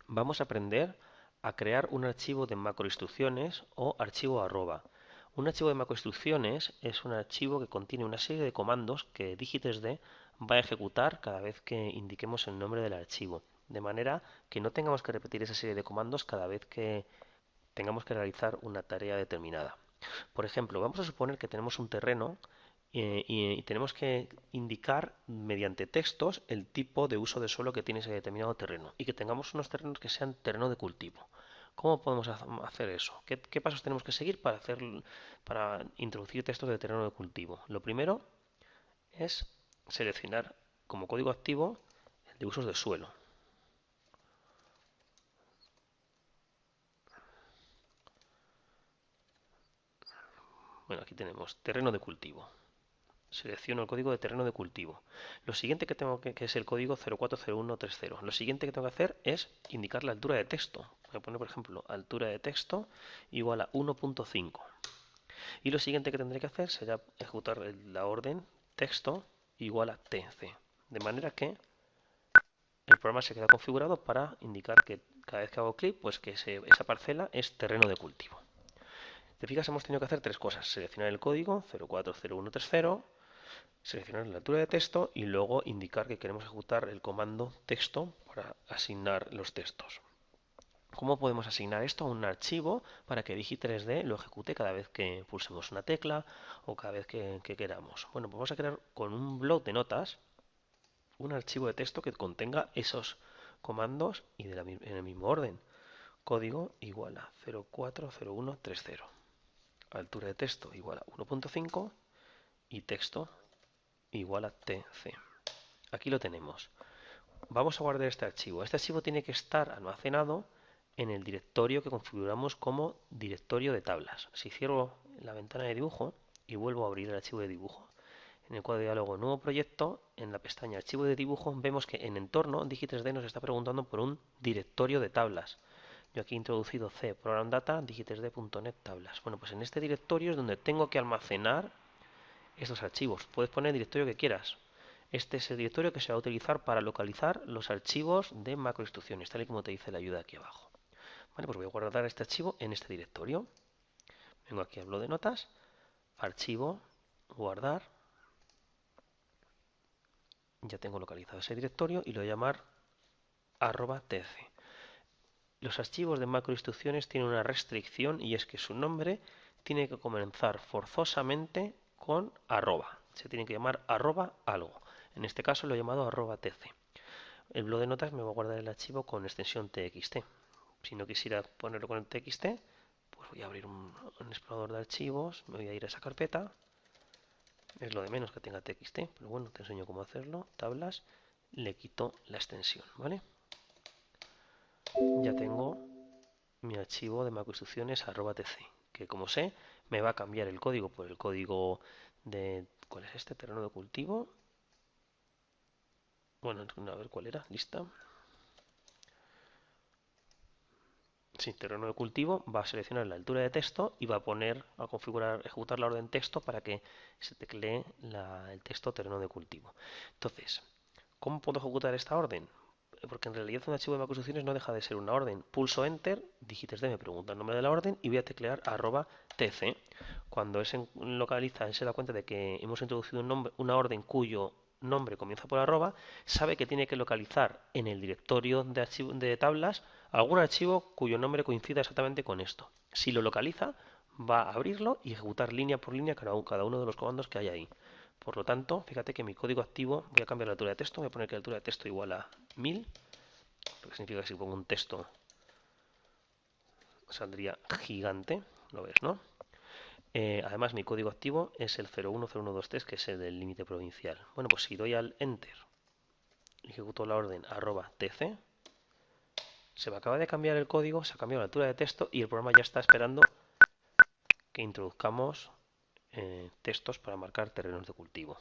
Vamos a aprender a crear un archivo de macroinstrucciones o archivo arroba. Un archivo de macroinstrucciones es un archivo que contiene una serie de comandos que Digitesd va a ejecutar cada vez que indiquemos el nombre del archivo, de manera que no tengamos que repetir esa serie de comandos cada vez que tengamos que realizar una tarea determinada. Por ejemplo, vamos a suponer que tenemos un terreno y tenemos que indicar mediante textos el tipo de uso de suelo que tiene ese determinado terreno y que tengamos unos terrenos que sean terreno de cultivo. ¿Cómo podemos hacer eso? ¿Qué pasos tenemos que seguir para introducir textos de terreno de cultivo? Lo primero es seleccionar como código activo el de usos de suelo. Bueno, aquí tenemos terreno de cultivo. Selecciono el código de terreno de cultivo. Lo siguiente que es el código 040130. Lo siguiente que tengo que hacer es indicar la altura de texto. Voy a poner, por ejemplo, altura de texto igual a 1.5. Y lo siguiente que tendré que hacer será ejecutar la orden texto igual a tc. De manera que el programa se queda configurado para indicar que cada vez que hago clic, pues que esa parcela es terreno de cultivo. Te fijas, hemos tenido que hacer tres cosas. Seleccionar el código 040130, seleccionar la altura de texto y luego indicar que queremos ejecutar el comando texto para asignar los textos. ¿Cómo podemos asignar esto a un archivo para que Digi3D lo ejecute cada vez que pulsemos una tecla o cada vez que queramos? Bueno, pues vamos a crear con un bloc de notas un archivo de texto que contenga esos comandos y en el mismo orden. Código igual a 040130. Altura de texto igual a 1.5 y texto igual a tc. Aquí lo tenemos. Vamos a guardar este archivo. Este archivo tiene que estar almacenado en el directorio que configuramos como directorio de tablas. Si cierro la ventana de dibujo y vuelvo a abrir el archivo de dibujo, en el cuadro de diálogo nuevo proyecto, en la pestaña archivo de dibujo, vemos que en entorno Digi3D nos está preguntando por un directorio de tablas. Yo aquí he introducido C, Program Data, Digi3D.net tablas. Bueno, pues en este directorio es donde tengo que almacenar estos archivos. Puedes poner el directorio que quieras. Este es el directorio que se va a utilizar para localizar los archivos de macroinstrucciones, tal y como te dice la ayuda aquí abajo. Vale, pues voy a guardar este archivo en este directorio. Vengo aquí al bloc de notas, archivo, guardar. Ya tengo localizado ese directorio y lo voy a llamar @tc. Los archivos de macroinstrucciones tienen una restricción y es que su nombre tiene que comenzar forzosamente con arroba. Se tiene que llamar algo. En este caso lo he llamado @tc. El bloc de notas me va a guardar el archivo con extensión txt. Si no quisiera ponerlo con el txt, pues voy a abrir un explorador de archivos, me voy a ir a esa carpeta. Es lo de menos que tenga txt, pero bueno, te enseño cómo hacerlo. Tablas, le quito la extensión, ¿vale? Ya tengo mi archivo de macroinstrucciones @tc, que como sé, me va a cambiar el código por el código de... ¿Cuál es este? Terreno de cultivo. Bueno, a ver cuál era, lista. Sí, terreno de cultivo, va a seleccionar la altura de texto y va a configurar, ejecutar la orden texto para que se teclee el texto terreno de cultivo. Entonces, ¿cómo puedo ejecutar esta orden? Porque en realidad un archivo de macroinstrucciones no deja de ser una orden. Pulso Enter, Digitesd me pregunta el nombre de la orden y voy a teclear @tc. Cuando él se da cuenta de que hemos introducido una orden cuyo nombre comienza por arroba, sabe que tiene que localizar en el directorio de tablas algún archivo cuyo nombre coincida exactamente con esto. Si lo localiza, va a abrirlo y ejecutar línea por línea cada uno de los comandos que hay ahí. Por lo tanto, fíjate que mi código activo, voy a cambiar la altura de texto, voy a poner que la altura de texto igual a 1000, porque significa que si pongo un texto saldría gigante, lo ves, ¿no? Además, mi código activo es el 010123, que es el del límite provincial. Bueno, pues si doy al Enter y ejecuto la orden @tc, se me acaba de cambiar el código, se ha cambiado la altura de texto y el programa ya está esperando que introduzcamos textos para marcar terrenos de cultivo.